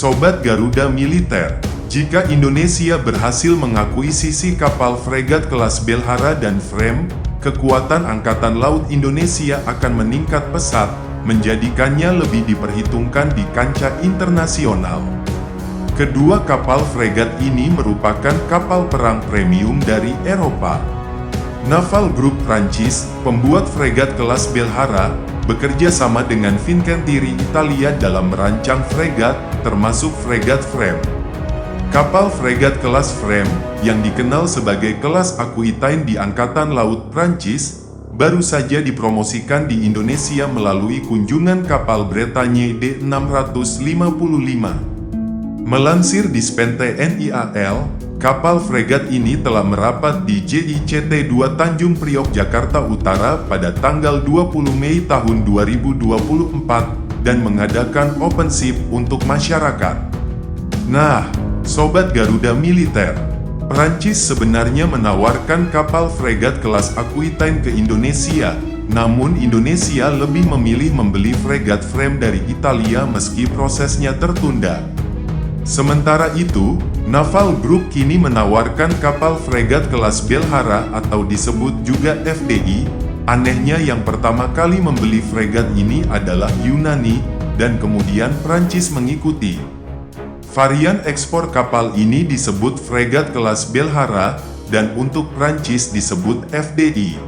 Sobat Garuda Militer, jika Indonesia berhasil mengakuisisi kapal fregat kelas Belhara dan Frame, kekuatan Angkatan Laut Indonesia akan meningkat pesat, menjadikannya lebih diperhitungkan di kancah internasional. Kedua kapal fregat ini merupakan kapal perang premium dari Eropa. Naval Group Prancis, pembuat fregat kelas Belhara, bekerja sama dengan Fincantieri Italia dalam merancang fregat, termasuk fregat Frame. Kapal fregat kelas Frame, yang dikenal sebagai kelas Aquitaine di Angkatan Laut Prancis, baru saja dipromosikan di Indonesia melalui kunjungan kapal Bretagne D655. Melansir Dispen TNI AL, kapal fregat ini telah merapat di JICT-2 Tanjung Priok, Jakarta Utara pada tanggal 20 Mei tahun 2024 dan mengadakan open ship untuk masyarakat. Nah, Sobat Garuda Militer, Prancis sebenarnya menawarkan kapal fregat kelas Aquitaine ke Indonesia, namun Indonesia lebih memilih membeli fregat Frame dari Italia meski prosesnya tertunda. Sementara itu, Naval Group kini menawarkan kapal fregat kelas Belhara atau disebut juga FDI. Anehnya yang pertama kali membeli fregat ini adalah Yunani, dan kemudian Prancis mengikuti. Varian ekspor kapal ini disebut fregat kelas Belhara, dan untuk Prancis disebut FDI.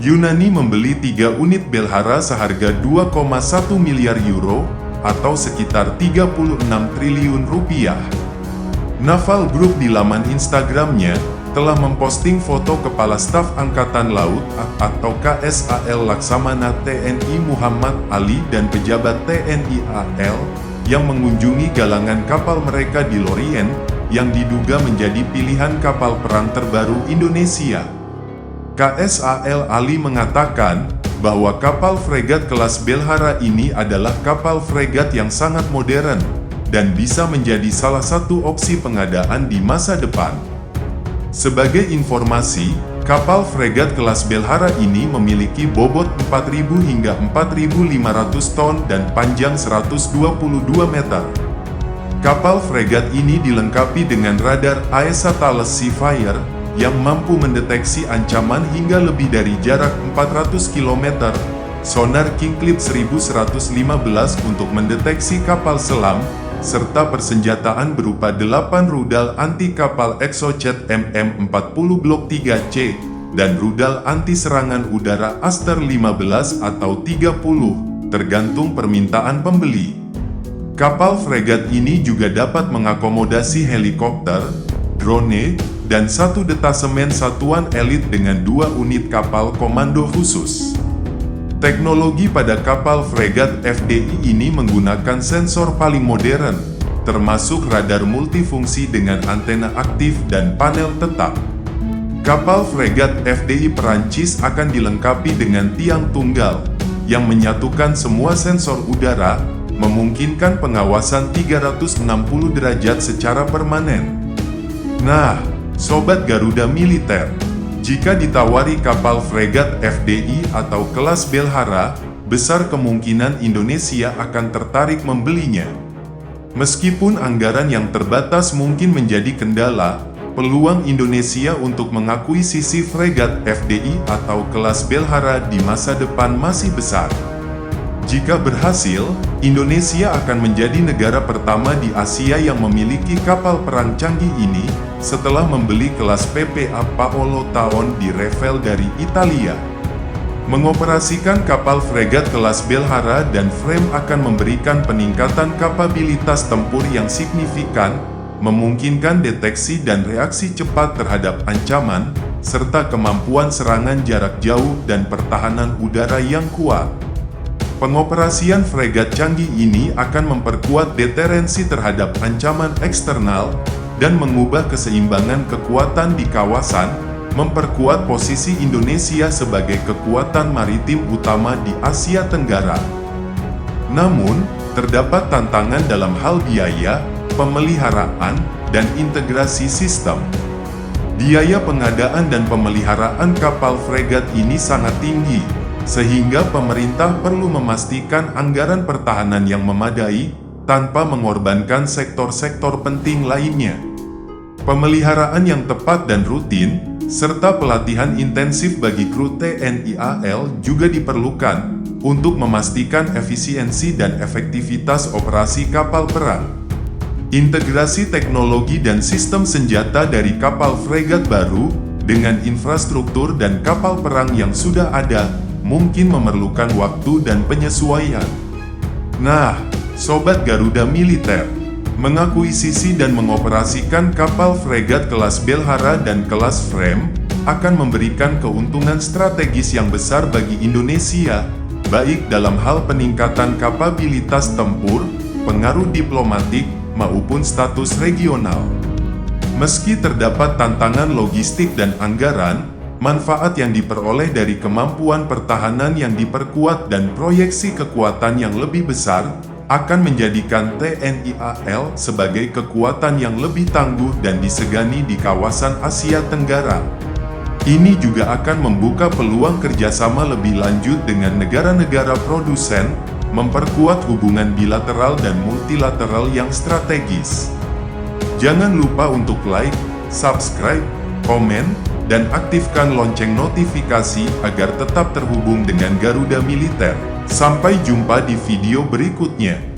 Yunani membeli 3 unit Belhara seharga 2,1 miliar euro, atau sekitar 36 triliun rupiah. Naval Group di laman Instagramnya telah memposting foto Kepala Staf Angkatan Laut atau KSAL Laksamana TNI Muhammad Ali dan pejabat TNI AL yang mengunjungi galangan kapal mereka di Lorient yang diduga menjadi pilihan kapal perang terbaru Indonesia. KSAL Ali mengatakan bahwa kapal fregat kelas Belhara ini adalah kapal fregat yang sangat modern dan bisa menjadi salah satu opsi pengadaan di masa depan. Sebagai informasi, kapal fregat kelas Belhara ini memiliki bobot 4.000 hingga 4.500 ton dan panjang 122 meter. Kapal fregat ini dilengkapi dengan radar AESA Thales Seafire yang mampu mendeteksi ancaman hingga lebih dari jarak 400 km, sonar King Clip 1115 untuk mendeteksi kapal selam, serta persenjataan berupa 8 rudal anti kapal Exocet MM40 Block 3C, dan rudal anti serangan udara Aster 15 atau 30, tergantung permintaan pembeli. Kapal fregat ini juga dapat mengakomodasi helikopter, drone, dan 1 detasemen satuan elit dengan 2 unit kapal komando khusus. Teknologi pada kapal fregat FDI ini menggunakan sensor paling modern, termasuk radar multifungsi dengan antena aktif dan panel tetap. Kapal fregat FDI Perancis akan dilengkapi dengan tiang tunggal, yang menyatukan semua sensor udara, memungkinkan pengawasan 360 derajat secara permanen. Nah, Sobat Garuda Militer, jika ditawari kapal fregat FDI atau kelas Belhara, besar kemungkinan Indonesia akan tertarik membelinya. Meskipun anggaran yang terbatas mungkin menjadi kendala, peluang Indonesia untuk mengakuisisi fregat FDI atau kelas Belhara di masa depan masih besar. Jika berhasil, Indonesia akan menjadi negara pertama di Asia yang memiliki kapal perang canggih ini, setelah membeli kelas PPA Paolo Taon di Revel dari Italia. Mengoperasikan kapal fregat kelas Belhara dan Frame akan memberikan peningkatan kapabilitas tempur yang signifikan, memungkinkan deteksi dan reaksi cepat terhadap ancaman, serta kemampuan serangan jarak jauh dan pertahanan udara yang kuat. Pengoperasian fregat canggih ini akan memperkuat deterensi terhadap ancaman eksternal dan mengubah keseimbangan kekuatan di kawasan, memperkuat posisi Indonesia sebagai kekuatan maritim utama di Asia Tenggara. Namun, terdapat tantangan dalam hal biaya, pemeliharaan, dan integrasi sistem. Biaya pengadaan dan pemeliharaan kapal fregat ini sangat tinggi, sehingga pemerintah perlu memastikan anggaran pertahanan yang memadai, tanpa mengorbankan sektor-sektor penting lainnya. Pemeliharaan yang tepat dan rutin, serta pelatihan intensif bagi kru TNI AL juga diperlukan untuk memastikan efisiensi dan efektivitas operasi kapal perang. Integrasi teknologi dan sistem senjata dari kapal fregat baru dengan infrastruktur dan kapal perang yang sudah ada mungkin memerlukan waktu dan penyesuaian. Nah, Sobat Garuda Militer, mengakuisisi dan mengoperasikan kapal fregat kelas Belhara dan kelas Frame akan memberikan keuntungan strategis yang besar bagi Indonesia, baik dalam hal peningkatan kapabilitas tempur, pengaruh diplomatik, maupun status regional. Meski terdapat tantangan logistik dan anggaran, manfaat yang diperoleh dari kemampuan pertahanan yang diperkuat dan proyeksi kekuatan yang lebih besar akan menjadikan TNI AL sebagai kekuatan yang lebih tangguh dan disegani di kawasan Asia Tenggara. Ini juga akan membuka peluang kerjasama lebih lanjut dengan negara-negara produsen, memperkuat hubungan bilateral dan multilateral yang strategis. Jangan lupa untuk like, subscribe, komen, dan aktifkan lonceng notifikasi agar tetap terhubung dengan Garuda Militer. Sampai jumpa di video berikutnya.